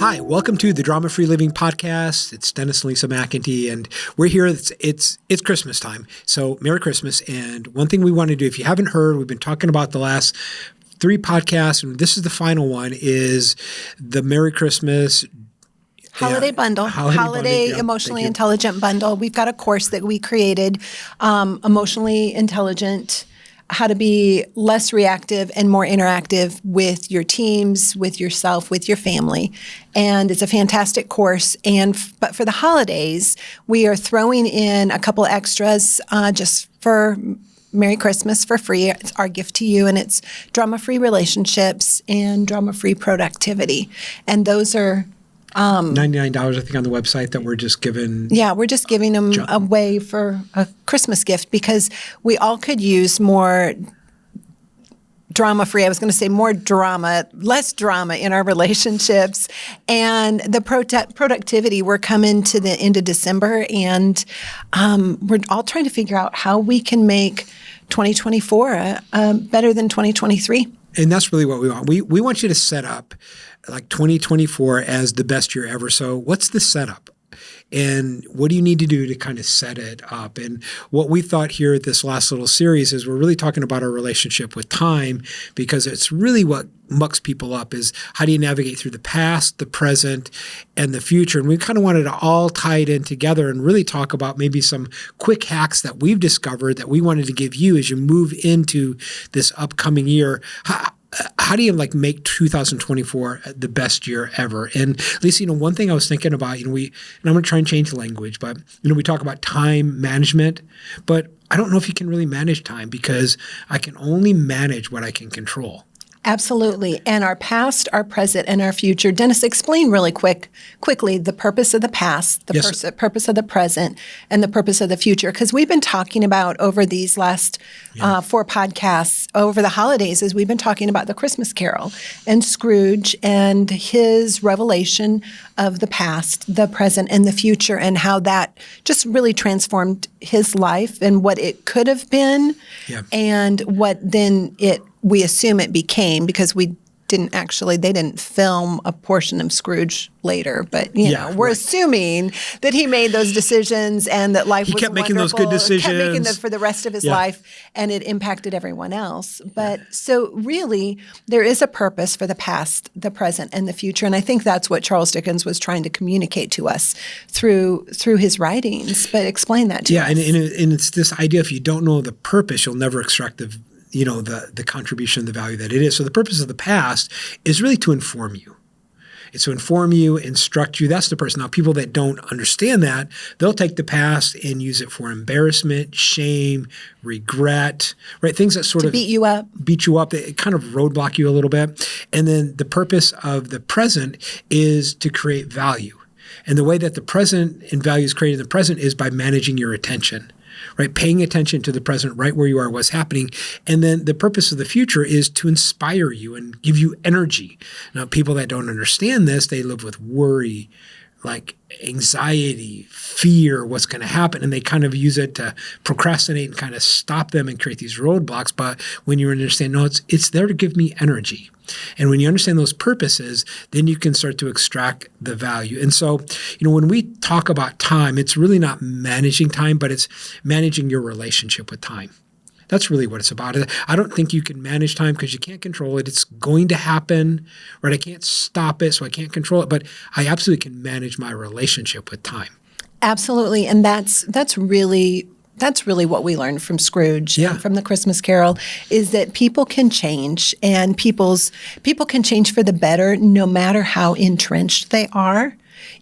Hi, welcome to the Drama Free Living Podcast. It's Dennis and Lisa McIntee, and we're here. It's Christmas time, so Merry Christmas. And one thing we want to do, if you haven't heard, we've been talking about the last 3 podcasts, and this is the final one, is the Merry Christmas Holiday bundle, holiday yeah, emotionally intelligent bundle. We've got a course that we created, emotionally intelligent, how to be less reactive and more interactive with your teams, with yourself, with your family. And it's a fantastic course. But for the holidays, we are throwing in a couple extras just for Merry Christmas for free. It's our gift to you, and it's drama-free relationships and drama-free productivity. And those are $99, I think, on the website that we're just giving. Yeah, we're just giving them away for a Christmas gift because we all could use more drama-free. I was going to say more drama, less drama in our relationships. And the productivity, we're coming to the end of December, and we're all trying to figure out how we can make 2024 better than 2023. And that's really what we want. We want you to set up like 2024 as the best year ever. So what's the setup? And what do you need to do to kind of set it up? And what we thought here at this last little series is we're really talking about our relationship with time, because it's really what mucks people up is how do you navigate through the past, the present, and the future. And we kind of wanted to all tie it in together and really talk about maybe some quick hacks that we've discovered that we wanted to give you as you move into this upcoming year. How do you make 2024 the best year ever? And Lisa, one thing I was thinking about, and I'm going to try and change the language, but we talk about time management, but I don't know if you can really manage time because I can only manage what I can control. Absolutely. And our past, our present, and our future. Dennis, explain really quickly the purpose of the past, the purpose of the present, and the purpose of the future. Because we've been talking about over these last 4 podcasts over the holidays, as we've been talking about the Christmas Carol and Scrooge and his revelation of the past, the present, and the future, and how that just really transformed his life and what it could have been and what then we assume it became, because they didn't film a portion of Scrooge later, but we're assuming that he made those decisions and that life was kept making wonderful, those good decisions. kept making them for the rest of his life, and it impacted everyone else. But so really, there is a purpose for the past, the present, and the future, and I think that's what Charles Dickens was trying to communicate to us through his writings. But explain that to us. And it's this idea: if you don't know the purpose, you'll never extract the contribution, the value that it is. So the purpose of the past is really to inform you. It's to inform you, instruct you. That's the person. Now, people that don't understand that, they'll take the past and use it for embarrassment, shame, regret, right? Things that sort of beat you up, they kind of roadblock you a little bit. And then the purpose of the present is to create value. And the way that the present and value is created in the present is by managing your attention. Right, paying attention to the present, right where you are, what's happening. And then the purpose of the future is to inspire you and give you energy. Now, people that don't understand this, they live with worry, like anxiety, fear, what's going to happen. And they kind of use it to procrastinate and kind of stop them and create these roadblocks. But when you understand, no, it's there to give me energy. And when you understand those purposes, then you can start to extract the value. And so, when we talk about time, it's really not managing time, but it's managing your relationship with time. That's really what it's about. I don't think you can manage time because you can't control it. It's going to happen, right? I can't stop it, so I can't control it, but I absolutely can manage my relationship with time. Absolutely. And that's really what we learned from Scrooge and from the Christmas Carol, is that people can change, and people can change for the better no matter how entrenched they are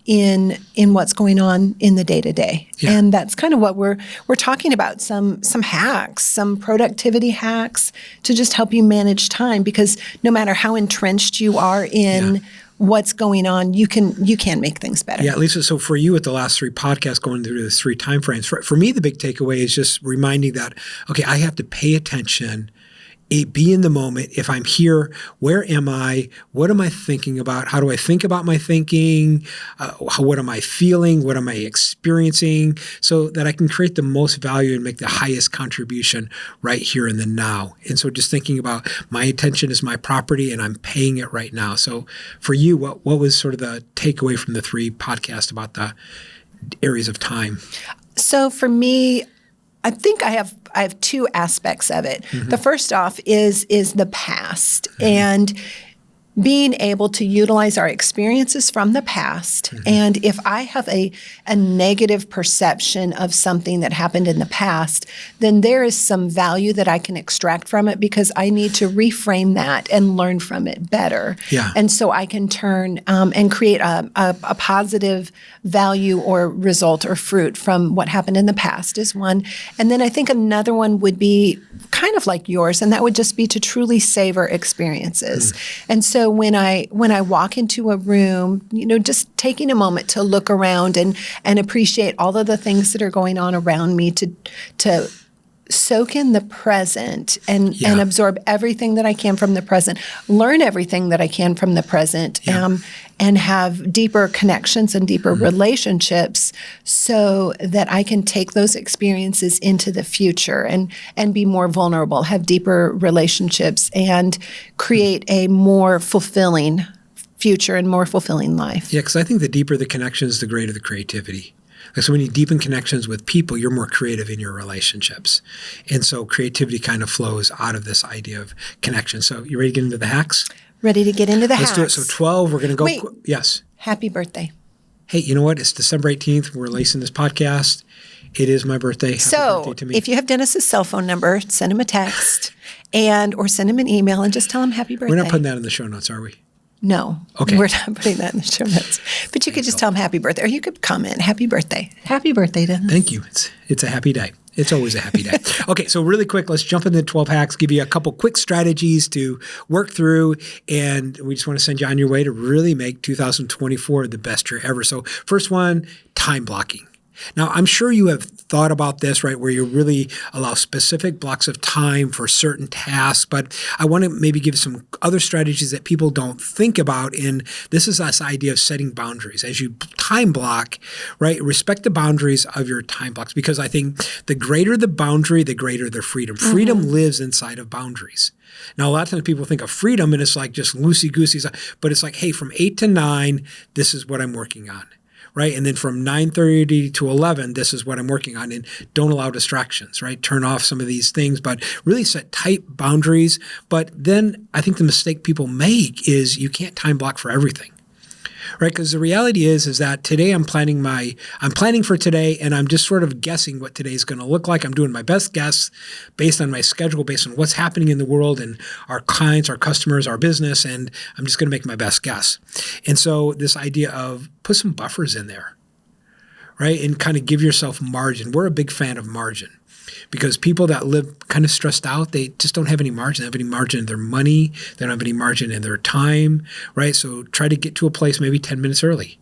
in what's going on in the day-to-day. And that's kind of what we're talking about, some hacks, some productivity hacks to just help you manage time, because no matter how entrenched you are in what's going on, you can make things better. Yeah, Lisa, so for you at the last 3 podcasts going through the 3 timeframes, for me, the big takeaway is just reminding that, okay, I have to pay attention be in the moment. If I'm here, where am I? What am I thinking about? How do I think about my thinking? What am I feeling? What am I experiencing? So that I can create the most value and make the highest contribution right here in the now. And so just thinking about my attention is my property and I'm paying it right now. So for you, what was sort of the takeaway from the 3 podcasts about the areas of time? So for me, I think I have 2 aspects of it. The first off is the past and being able to utilize our experiences from the past. And if I have a negative perception of something that happened in the past, then there is some value that I can extract from it because I need to reframe that and learn from it better. Yeah. And so I can turn and create a positive value or result or fruit from what happened in the past is one. And then I think another one would be kind of like yours, and that would just be to truly savor experiences. And so when I walk into a room, just taking a moment to look around and appreciate all of the things that are going on around me, to soak in the present and absorb everything that I can from the present, learn everything that I can from the present, and have deeper connections and deeper relationships so that I can take those experiences into the future and be more vulnerable, have deeper relationships, and create a more fulfilling future and more fulfilling life. Yeah, because I think the deeper the connections, the greater the creativity. So when you deepen connections with people, you're more creative in your relationships. And so creativity kind of flows out of this idea of connection. So you ready to get into the hacks? Ready to get into the hacks. Let's do it. So 12, we're going to go. Wait. Yes. Happy birthday. Hey, you know what? It's December 18th. We're releasing this podcast. It is my birthday. Happy birthday to me. If you have Dennis's cell phone number, send him a text or send him an email and just tell him happy birthday. We're not putting that in the show notes, are we? No. Okay. We're not putting that in the show notes. But you could just tell him happy birthday, or you could comment, happy birthday. Happy birthday, Dennis. Thank you. It's a happy day. It's always a happy day. Okay, so really quick, let's jump into the 12 hacks, give you a couple quick strategies to work through, and we just want to send you on your way to really make 2024 the best year ever. So first one, time blocking. Now, I'm sure you have thought about this, right, where you really allow specific blocks of time for certain tasks, but I want to maybe give some other strategies that people don't think about, and this is this idea of setting boundaries. As you time block, right, respect the boundaries of your time blocks, because I think the greater the boundary, the greater the freedom. Freedom lives inside of boundaries. Now, a lot of times people think of freedom, and it's like just loosey-goosey, but it's like, hey, from 8 to 9, this is what I'm working on. Right. And then from 9:30 to 11, this is what I'm working on. And don't allow distractions, right? Turn off some of these things, but really set tight boundaries. But then I think the mistake people make is you can't time block for everything. Right? Because the reality is that today I'm planning for today, and I'm just sort of guessing what today is going to look like. I'm doing my best guess based on my schedule, based on what's happening in the world and our clients, our customers, our business, and I'm just going to make my best guess. And so this idea of put some buffers in there, right? And kind of give yourself margin. We're a big fan of margin. Because people that live kind of stressed out, they just don't have any margin. They don't have any margin in their money. They don't have any margin in their time, right? So try to get to a place maybe 10 minutes early,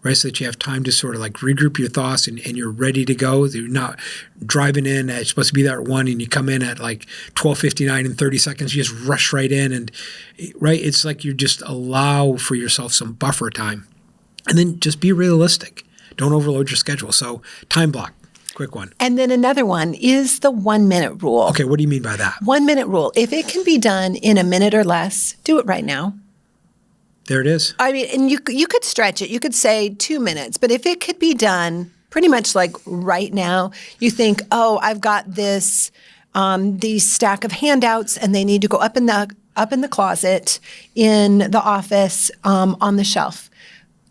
right? So that you have time to sort of like regroup your thoughts and you're ready to go. You're not driving in at, you're supposed to be there at 1 and you come in at like 12:59 in 30 seconds. You just rush right in and, right? It's like you just allow for yourself some buffer time. And then just be realistic. Don't overload your schedule. So time block. Quick one. And then another one is the 1 minute rule. Okay, what do you mean by that? 1 minute rule. If it can be done in a minute or less, do it right now. There it is. I mean, and you could stretch it. You could say 2 minutes, but if it could be done pretty much like right now, you think, oh, I've got this these stack of handouts, and they need to go up in the closet in the office on the shelf,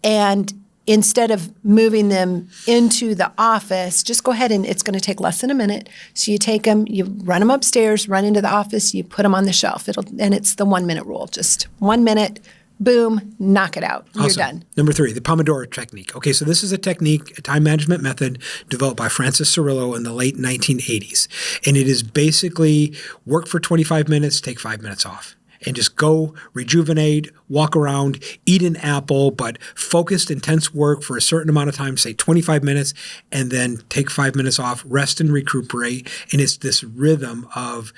and instead of moving them into the office, just go ahead and it's going to take less than a minute. So you take them, you run them upstairs, run into the office, you put them on the shelf. And it's the 1 minute rule. Just 1 minute, boom, knock it out. You're done. Number 3, the Pomodoro technique. Okay, so this is a technique, a time management method developed by Francis Cirillo in the late 1980s. And it is basically work for 25 minutes, take 5 minutes off. and just go rejuvenate, walk around, eat an apple, but focused, intense work for a certain amount of time, say 25 minutes, and then take 5 minutes off, rest and recuperate. And it's this rhythm of,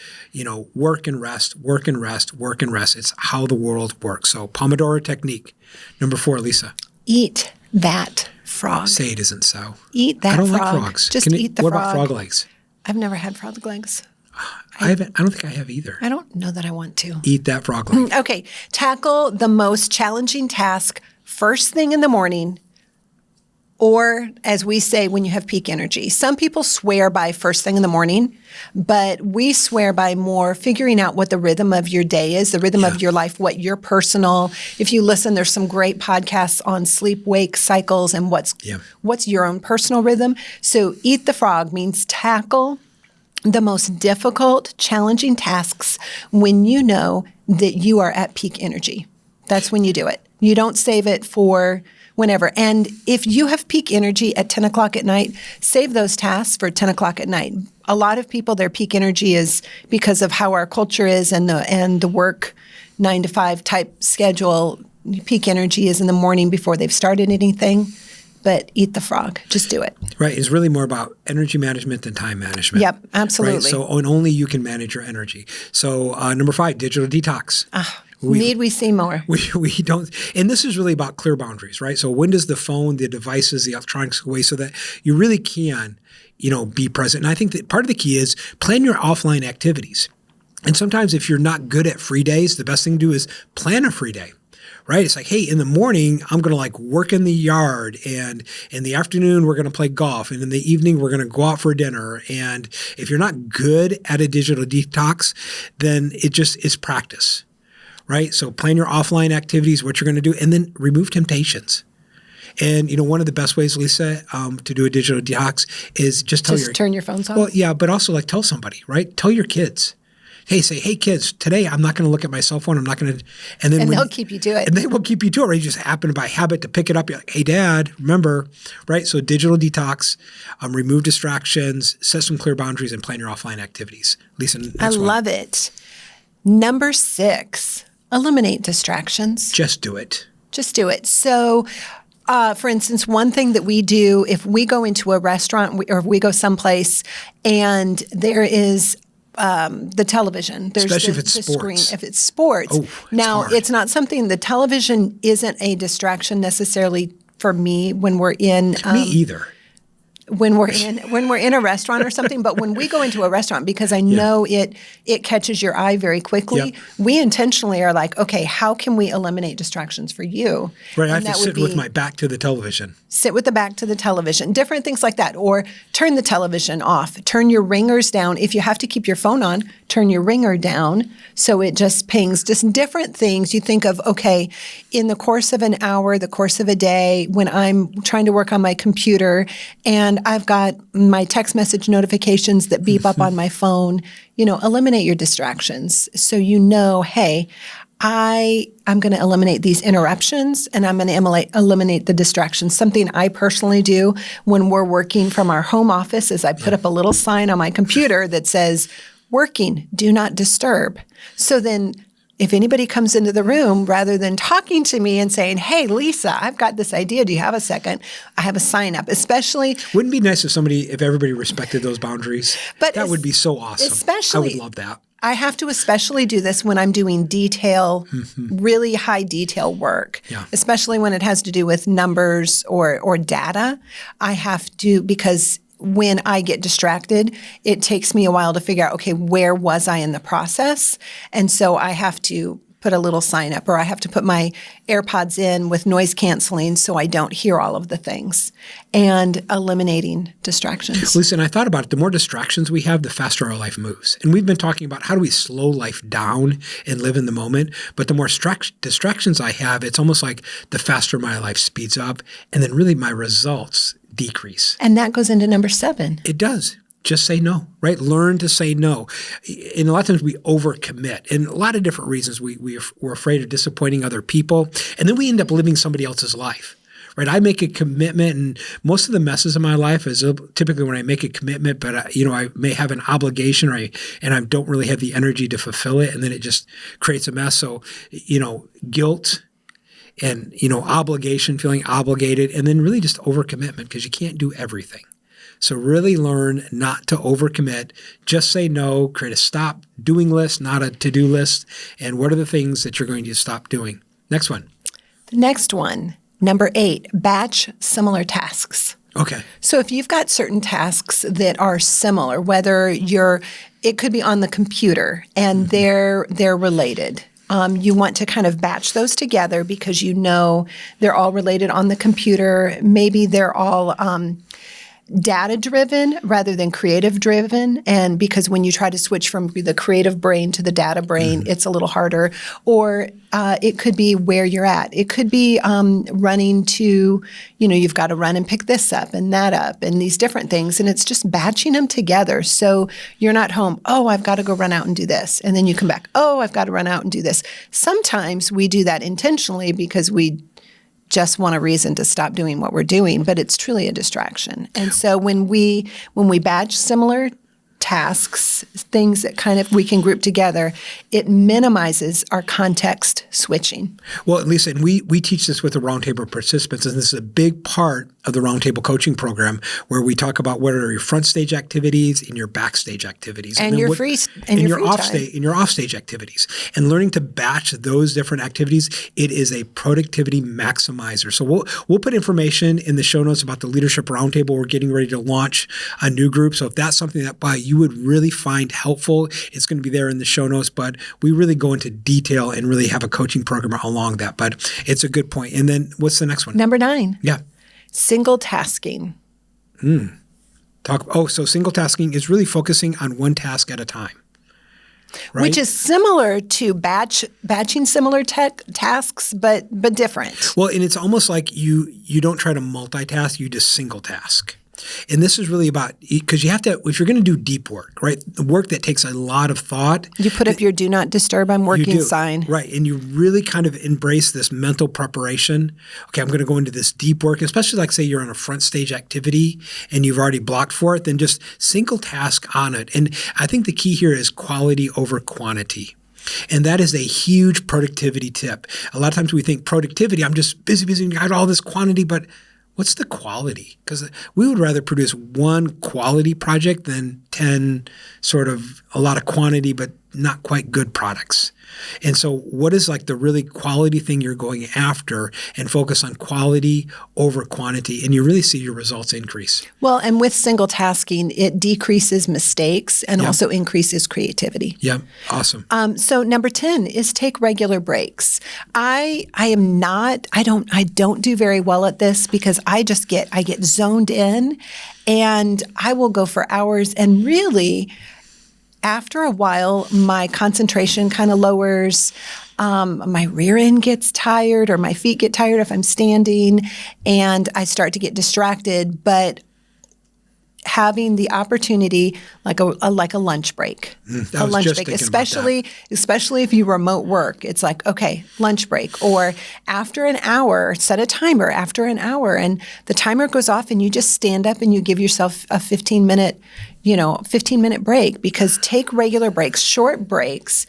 work and rest, work and rest, work and rest. It's how the world works. So Pomodoro technique. Number 4, Lisa. Eat that frog. Say it isn't so. Eat that frog. I don't like frogs. Just eat the frog. frog. What about frog legs? I've never had frog legs. I don't think I have either. I don't know that I want to. Eat that frog leg. Okay. Tackle the most challenging task first thing in the morning, or as we say, when you have peak energy. Some people swear by first thing in the morning, but we swear by more figuring out what the rhythm of your day is, the rhythm of your life, what your personal, if you listen, there's some great podcasts on sleep-wake cycles and what's your own personal rhythm. So eat the frog means tackle the most difficult, challenging tasks when you know that you are at peak energy. That's when you do it. You don't save it for whenever. And if you have peak energy at 10 o'clock at night, save those tasks for 10 o'clock at night. A lot of people, their peak energy is because of how our culture is and the work 9 to 5 type schedule. Peak energy is in the morning before they've started anything. But eat the frog. Just do it. Right. It's really more about energy management than time management. Yep, absolutely. Right? So and only you can manage your energy. So number 5, digital detox. Need we see more? We don't. And this is really about clear boundaries, right? So when does the phone, the devices, the electronics go away so that you really can, be present? And I think that part of the key is plan your offline activities. And sometimes if you're not good at free days, the best thing to do is plan a free day. Right? It's like, hey, in the morning, I'm going to work in the yard, and in the afternoon, we're going to play golf, and in the evening, we're going to go out for dinner. And if you're not good at a digital detox, then it just is practice, right? So plan your offline activities, what you're going to do, and then remove temptations. And, one of the best ways, Lisa, to do a digital detox is just turn your phones off? Well, yeah, but also tell somebody, right? Tell your kids. Hey, kids, today I'm not going to look at my cell phone. I'm not going to. And they'll keep you to it. And they will keep you to it. Right? You just happen by habit to pick it up. You're like, hey, Dad, remember, right? So digital detox, remove distractions, set some clear boundaries, and plan your offline activities. Lisa, I love it. Number 6, eliminate distractions. Just do it. Just do it. So, for instance, one thing that we do if we go into a restaurant or if we go someplace and there is the television. There's especially if it's the sports. Screen. If it's sports. Now, it's not something, the television isn't a distraction necessarily for me when we're in. Me either. When we're in a restaurant or something, but when we go into a restaurant, because I know it catches your eye very quickly, we intentionally are like, okay, how can we eliminate distractions for you? Right, I have to sit with my back to the television. Sit with the back to the television, different things like that, or turn the television off, turn your ringers down. If you have to keep your phone on, turn your ringer down so it just pings. Just different things you think of, okay, in the course of an hour, the course of a day, when I'm trying to work on my computer and I've got my text message notifications that beep up on my phone, eliminate your distractions. So hey, I'm going to eliminate these interruptions and I'm going to eliminate the distractions. Something I personally do when we're working from our home office is I put up a little sign on my computer that says, working, do not disturb. So then if anybody comes into the room, rather than talking to me and saying, hey, Lisa, I've got this idea. Do you have a second? I have a sign up, especially. Wouldn't it be nice if everybody respected those boundaries? But that would be so awesome. Especially, I would love that. I have to especially do this when I'm doing really high detail work, especially when it has to do with numbers or data. I have to, because when I get distracted, it takes me a while to figure out, okay, where was I in the process? And so I have to put a little sign up, or I have to put my AirPods in with noise canceling so I don't hear all of the things, and eliminating distractions. Listen, I thought about it. The more distractions we have, the faster our life moves. And we've been talking about how do we slow life down and live in the moment. But the more distractions I have, it's almost like the faster my life speeds up, and then really my results decrease. And that goes into number 7. It does. Just say no, right? Learn to say no. And a lot of times we overcommit. And a lot of different reasons. We're afraid of disappointing other people. And then we end up living somebody else's life, right? I make a commitment, and most of the messes in my life is typically when I make a commitment, but I may have an obligation, and I don't really have the energy to fulfill it, and then it just creates a mess. So, guilt and, obligation, feeling obligated, and then really just overcommitment, because you can't do everything. So really learn not to overcommit. Just say no, create a stop doing list, not a to-do list. And what are the things that you're going to stop doing? Next one. The next one, number 8, batch similar tasks. Okay. So if you've got certain tasks that are similar, it could be on the computer and they're related. You want to kind of batch those together because they're all related on the computer. Maybe they're all data-driven rather than creative-driven. And because when you try to switch from the creative brain to the data brain, it's a little harder. Or it could be where you're at. It could be running to, you've got to run and pick this up and that up and these different things. And it's just batching them together. So you're not home, oh, I've got to go run out and do this. And then you come back, oh, I've got to run out and do this. Sometimes we do that intentionally because we just want a reason to stop doing what we're doing, but it's truly a distraction. And so when we batch similar tasks, things that kind of we can group together, it minimizes our context switching. Well, Lisa, and we teach this with the Roundtable participants, and this is a big part of the Roundtable coaching program, where we talk about what are your front stage activities and your backstage activities, and your offstage activities, and learning to batch those different activities. It is a productivity maximizer. So we'll put information in the show notes about the Leadership Roundtable. We're getting ready to launch a new group, so if that's something that you would really find helpful, it's going to be there in the show notes, but we really go into detail and really have a coaching program along that. But it's a good point. And then what's the next one? Number 9. Yeah. Single tasking. So single tasking is really focusing on one task at a time. Right? Which is similar to batching similar tasks, but different. Well, and it's almost like you don't try to multitask, you just single task. And this is really about, because you have to, if you're going to do deep work, right, the work that takes a lot of thought. You put up your do not disturb, I'm working sign. Right. And you really kind of embrace this mental preparation. Okay, I'm going to go into this deep work, especially like say you're on a front stage activity and you've already blocked for it, then just single task on it. And I think the key here is quality over quantity. And that is a huge productivity tip. A lot of times we think productivity, I'm just busy, and got all this quantity, but what's the quality? Because we would rather produce one quality project than 10 sort of a lot of quantity but not quite good products. And so what is like the really quality thing you're going after, and focus on quality over quantity, and you really see your results increase. Well, and with single tasking, it decreases mistakes and also increases creativity. Yeah, awesome. So number 10 is take regular breaks. I don't do very well at this because I get zoned in, and I will go for hours, and really after a while, my concentration kind of lowers. My rear end gets tired, or my feet get tired if I'm standing, and I start to get distracted. But having the opportunity, like a lunch break, especially if you remote work, it's like, okay, lunch break, or after an hour, set a timer after an hour, and the timer goes off, and you just stand up and you give yourself a 15-minute break. Because take regular breaks, short breaks.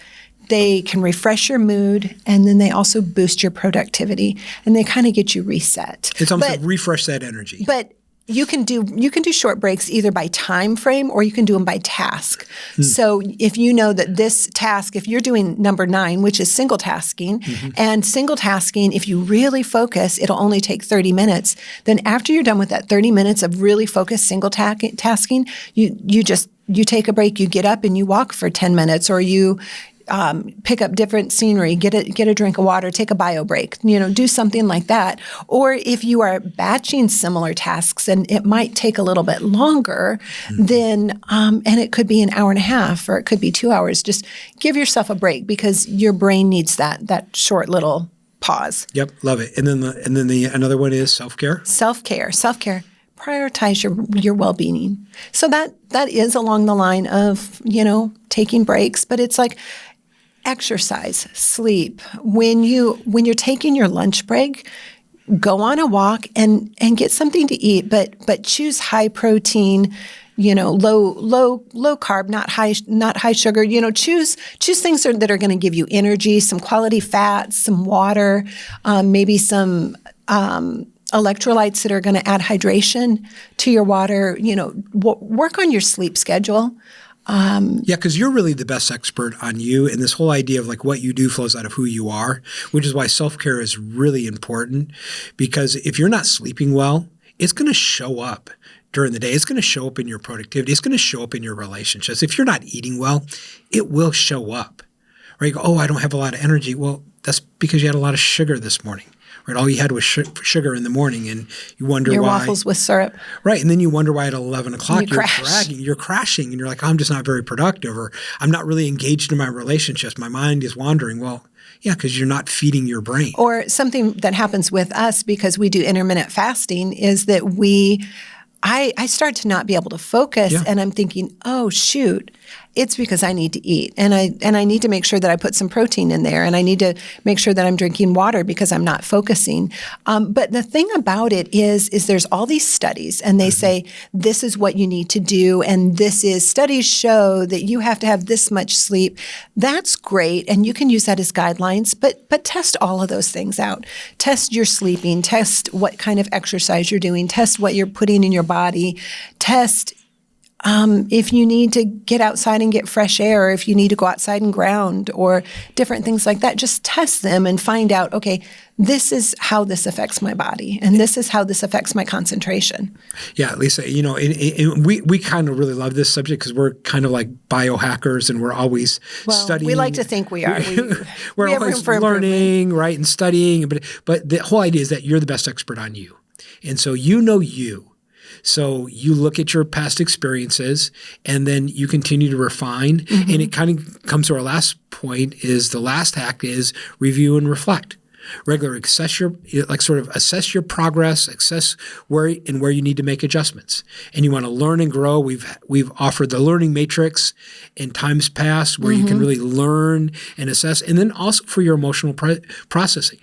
They can refresh your mood, and then they also boost your productivity, and they kind of get you reset. It's almost like refresh that energy. But you can do short breaks either by time frame, or you can do them by task. So if you know that this task, if you're doing number 9, which is single tasking, and single tasking, if you really focus, it'll only take 30 minutes. Then after you're done with that 30 minutes of really focused single tasking, you take a break, you get up and you walk for 10 minutes, or you pick up different scenery, get a drink of water, take a bio break, do something like that. Or if you are batching similar tasks and it might take a little bit longer, then, and it could be an hour and a half, or it could be 2 hours, just give yourself a break, because your brain needs that short little pause. Yep, love it. And then another one is self-care. Self-care. Prioritize your well-being. So that is along the line of, taking breaks, but it's like exercise, sleep. When you're taking your lunch break, go on a walk and get something to eat, but choose high protein, low carb, not high sugar. Choose things that are going to give you energy, some quality fats, some water, maybe some electrolytes that are going to add hydration to your water. Work on your sleep schedule. Because you're really the best expert on you, and this whole idea of like what you do flows out of who you are, which is why self-care is really important. Because if you're not sleeping well, it's going to show up during the day. It's going to show up in your productivity. It's going to show up in your relationships. If you're not eating well, it will show up. Right? You go, I don't have a lot of energy. Well, that's because you had a lot of sugar this morning. Right? All you had was sugar in the morning, and you wonder your why. Your waffles with syrup. Right. And then you wonder why at 11 o'clock you're crashing, and you're like, I'm just not very productive, or I'm not really engaged in my relationships. My mind is wandering. Well, yeah, because you're not feeding your brain. Or something that happens with us because we do intermittent fasting is that I start to not be able to focus, and I'm thinking, oh, shoot, it's because I need to eat. And I need to make sure that I put some protein in there, and I need to make sure that I'm drinking water because I'm not focusing. But the thing about it is there's all these studies, and they say this is what you need to do, and studies show that you have to have this much sleep. That's great, and you can use that as guidelines, but test all of those things out. Test your sleeping, test what kind of exercise you're doing, test what you're putting in your body, test if you need to get outside and get fresh air, or if you need to go outside and ground, or different things like that. Just test them and find out, okay, this is how this affects my body, and this is how this affects my concentration. Yeah, Lisa, we kind of really love this subject because we're kind of like biohackers, and we're always studying. We like to think we are. We're we always learning, right, and studying. But the whole idea is that you're the best expert on you. And so you. So you look at your past experiences, and then you continue to refine. Mm-hmm. And it kind of comes to our last point is the last hack is review and reflect. Regularly assess your progress, assess where you need to make adjustments. And you want to learn and grow. We've offered the learning matrix in times past where you can really learn and assess. And then also for your emotional processing.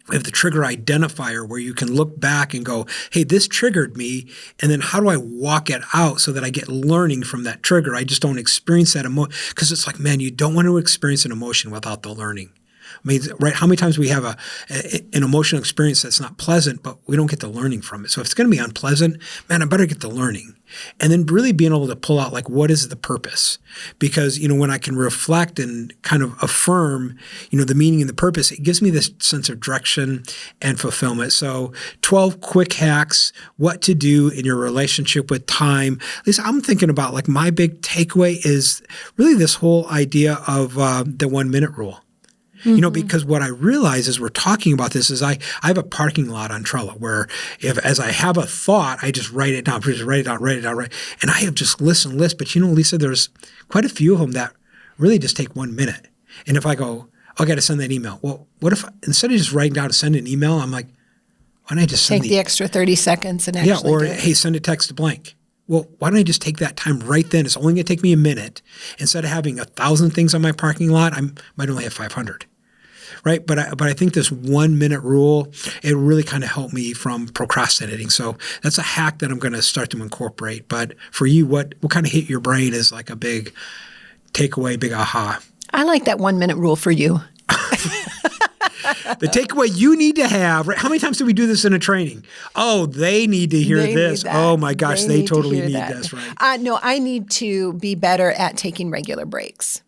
We have the trigger identifier where you can look back and go, hey, this triggered me. And then how do I walk it out so that I get learning from that trigger? I just don't experience that emotion. Because it's like, man, you don't want to experience an emotion without the learning. I mean, right? How many times we have an emotional experience that's not pleasant, but we don't get the learning from it. So if it's going to be unpleasant, man, I better get the learning. And then really being able to pull out, like, what is the purpose? Because, when I can reflect and kind of affirm, the meaning and the purpose, it gives me this sense of direction and fulfillment. So 12 quick hacks, what to do in your relationship with time. At least I'm thinking about, like, my big takeaway is really this whole idea of the 1 minute rule. Mm-hmm. Because what I realize as we're talking about this is I have a parking lot on Trello where as I have a thought, I just write it down. And I have just list. But Lisa, there's quite a few of them that really just take 1 minute. And if I go, I got to send that email. Well, what if instead of just writing down to send an email, I'm like, why don't I just take the extra 30 seconds and actually do it? Hey, send a text to blank. Well, why don't I just take that time right then? It's only going to take me a minute. Instead of having 1,000 things on my parking lot, I might only have 500. Right. But I think this 1 minute rule, it really kind of helped me from procrastinating. So that's a hack that I'm going to start to incorporate. But for you, what kind of hit your brain is like a big takeaway, big aha? I like that 1 minute rule for you. The takeaway you need to have, right? How many times do we do this in a training? Oh, they need to hear this. Oh my gosh, they totally need this, right? No, I need to be better at taking regular breaks.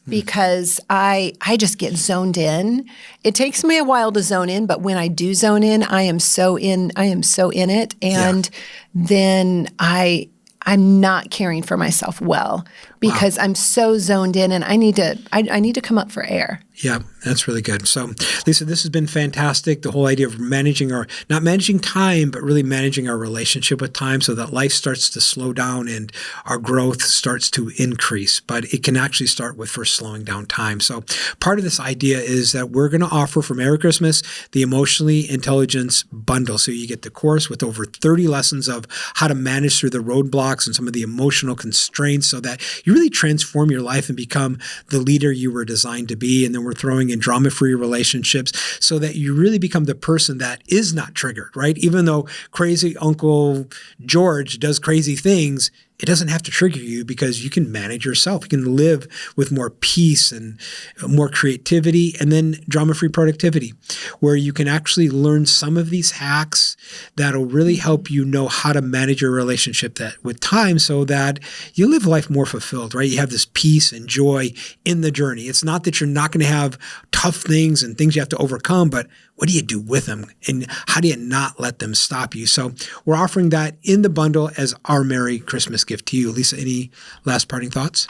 Because I just get zoned in. It takes me a while to zone in, but when I do zone in, I am so in it. And then I'm not caring for myself well because I'm so zoned in, and I need to come up for air. Yeah, that's really good. So, Lisa, this has been fantastic. The whole idea of not managing time, but really managing our relationship with time so that life starts to slow down and our growth starts to increase. But it can actually start with first slowing down time. So part of this idea is that we're going to offer for Merry Christmas the Emotionally Intelligence Bundle. So you get the course with over 30 lessons of how to manage through the roadblocks roadblocks and some of the emotional constraints so that you really transform your life and become the leader you were designed to be. And then we're throwing in drama-free relationships so that you really become the person that is not triggered, right? Even though crazy Uncle George does crazy things, it doesn't have to trigger you because you can manage yourself. You can live with more peace and more creativity, and then drama-free productivity, where you can actually learn some of these hacks that'll really help you know how to manage your relationship that with time so that you live life more fulfilled, right? You have this peace and joy in the journey. It's not that you're not going to have tough things and things you have to overcome, but what do you do with them? And how do you not let them stop you? So we're offering that in the bundle as our Merry Christmas gift to you. Lisa, any last parting thoughts?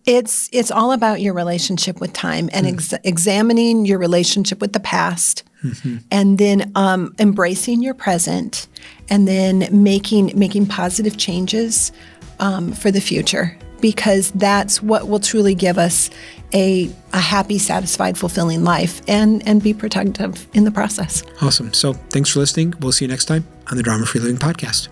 It's all about your relationship with time and examining your relationship with the past, and then embracing your present, and then making positive changes for the future, because that's what will truly give us a happy, satisfied, fulfilling life and be productive in the process. Awesome. So thanks for listening. We'll see you next time on the Drama Free Living Podcast.